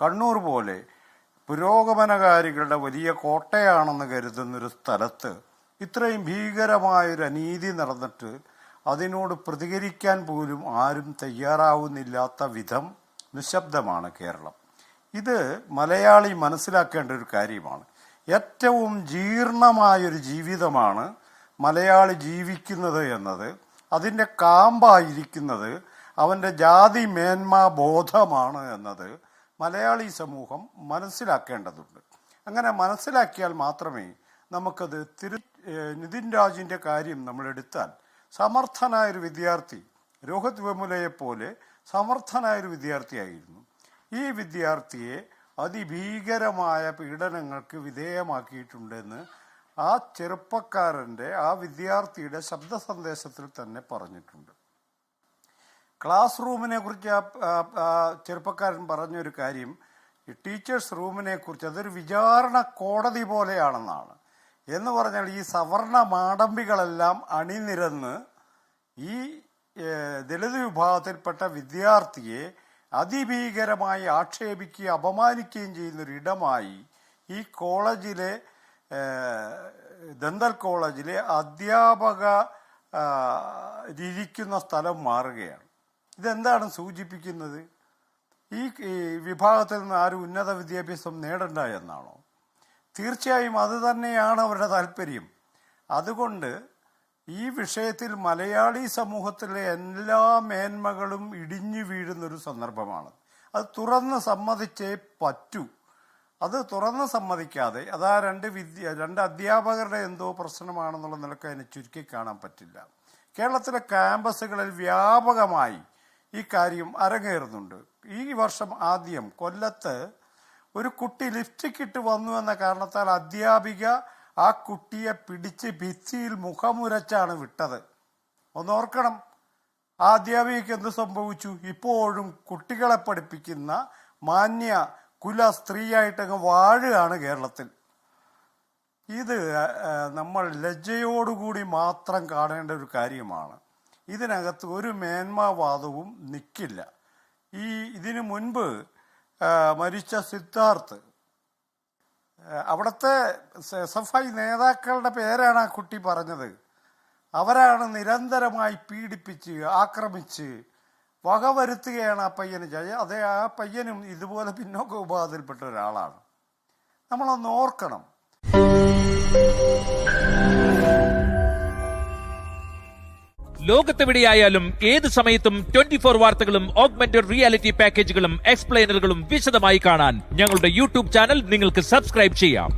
കണ്ണൂർ പോലെ പുരോഗമനകാരികളുടെ വലിയ കോട്ടയാണെന്ന് കരുതുന്നൊരു സ്ഥലത്ത് ഇത്രയും ഭീകരമായൊരു അനീതി നടന്നിട്ട് അതിനോട് പ്രതികരിക്കാൻ പോലും ആരും തയ്യാറാവുന്നില്ലാത്ത വിധം നിശബ്ദമാണ് കേരളം. ഇത് മലയാളി മനസ്സിലാക്കേണ്ട ഒരു കാര്യമാണ്. ഏറ്റവും ജീർണമായൊരു ജീവിതമാണ് മലയാളി ജീവിക്കുന്നത് എന്നത്, അതിൻ്റെ കാമ്പായിരിക്കുന്നത് അവൻ്റെ ജാതി മേന്മാ ബോധമാണ് എന്നത് മലയാളി സമൂഹം മനസ്സിലാക്കേണ്ടതുണ്ട്. അങ്ങനെ മനസ്സിലാക്കിയാൽ മാത്രമേ നമുക്കത് നിതിൻ രാജിൻ്റെ കാര്യം നമ്മളെടുത്താൽ സമർത്ഥനായൊരു വിദ്യാർത്ഥി, രോഹിത് വെമുലയെപ്പോലെ സമർത്ഥനായൊരു വിദ്യാർത്ഥിയായിരുന്നു. ഈ വിദ്യാർത്ഥിയെ അതിഭീകരമായ പീഡനങ്ങൾക്ക് വിധേയമാക്കിയിട്ടുണ്ടെന്ന് ആ ചെറുപ്പക്കാരൻ്റെ, ആ വിദ്യാർത്ഥിയുടെ ശബ്ദ സന്ദേശത്തിൽ തന്നെ പറഞ്ഞിട്ടുണ്ട്. ക്ലാസ് റൂമിനെ കുറിച്ച് ചെറുപ്പക്കാരൻ പറഞ്ഞൊരു കാര്യം, ഈ ടീച്ചേഴ്സ് റൂമിനെ കുറിച്ച് അതൊരു വിചാരണ കോടതി പോലെയാണെന്നാണ്. എന്ന് പറഞ്ഞാൽ ഈ സവർണ മാടമ്പികളെല്ലാം അണിനിരന്ന് ഈ ദളിത് വിഭാഗത്തിൽപ്പെട്ട വിദ്യാർത്ഥിയെ അതിഭീകരമായി ആക്ഷേപിക്കുകയും അപമാനിക്കുകയും ചെയ്യുന്നൊരിടമായി ഈ കോളേജിലെ ദന്തൽ കോളേജിലെ അധ്യാപക ഇരിക്കുന്ന സ്ഥലം മാറുകയാണ്. ഇതെന്താണ് സൂചിപ്പിക്കുന്നത്? ഈ വിഭാഗത്തിൽ നിന്ന് ആരും ഉന്നത വിദ്യാഭ്യാസം നേടണ്ട എന്നാണോ? തീർച്ചയായും അത് തന്നെയാണ് അവരുടെ താല്പര്യം. അതുകൊണ്ട് ഈ വിഷയത്തിൽ മലയാളി സമൂഹത്തിലെ എല്ലാ മേന്മകളും ഇടിഞ്ഞു വീഴുന്നൊരു സന്ദർഭമാണ്. അത് തുറന്ന് സമ്മതിച്ചേ പറ്റൂ. അത് തുറന്ന് സമ്മതിക്കാതെ അതാ രണ്ട് അധ്യാപകരുടെ എന്തോ പ്രശ്നമാണെന്നുള്ള നിലക്ക് അതിനെ ചുരുക്കി കാണാൻ പറ്റില്ല. കേരളത്തിലെ ക്യാമ്പസുകളിൽ വ്യാപകമായി ഈ കാര്യം അരങ്ങേറുന്നുണ്ട്. ഈ വർഷം ആദ്യം കൊല്ലത്ത് ഒരു കുട്ടി ലിപ്സ്റ്റിക് ഇട്ട് വന്നു എന്ന കാരണത്താൽ അധ്യാപിക ആ കുട്ടിയെ പിടിച്ച് ഭിത്തിയിൽ മുഖമുരച്ചാണ് വിട്ടത്. ഒന്നോർക്കണം, ആ അധ്യാപികയ്ക്ക് എന്ത് സംഭവിച്ചു? ഇപ്പോഴും കുട്ടികളെ പഠിപ്പിക്കുന്ന മാന്യ കുല സ്ത്രീയായിട്ടങ്ങ് വാഴുകയാണ് കേരളത്തിൽ. ഇത് നമ്മൾ ലജ്ജയോടുകൂടി മാത്രം കാണേണ്ട ഒരു കാര്യമാണ്. ഇതിനകത്ത് ഒരു മേന്മാവാദവും നിൽക്കില്ല. ഇതിനു മുൻപ് മരിച്ച സിദ്ധാർത്ഥ്, അവിടുത്തെ SFI നേതാക്കളുടെ പേരാണ് ആ കുട്ടി പറഞ്ഞത്. അവരാണ് നിരന്തരമായി പീഡിപ്പിച്ച് ആക്രമിച്ച് വകവരുത്തുകയാണ് ആ പയ്യന്. അതേ, ആ പയ്യനും ഇതുപോലെ പിന്നോക്ക വിഭാഗത്തിൽപ്പെട്ട ഒരാളാണ്. നമ്മളൊന്ന് ഓർക്കണം. ലോകത്തെവിടെയായാലും ഏത് സമയത്തും 24 വാർത്തകളും ഓഗ്മെന്റഡ് റിയാലിറ്റി പാക്കേജുകളും എക്സ്പ്ലെയിനറുകളും വിശദമായി കാണാൻ ഞങ്ങളുടെ യൂട്യൂബ് ചാനൽ നിങ്ങൾക്ക് സബ്സ്ക്രൈബ് ചെയ്യാം.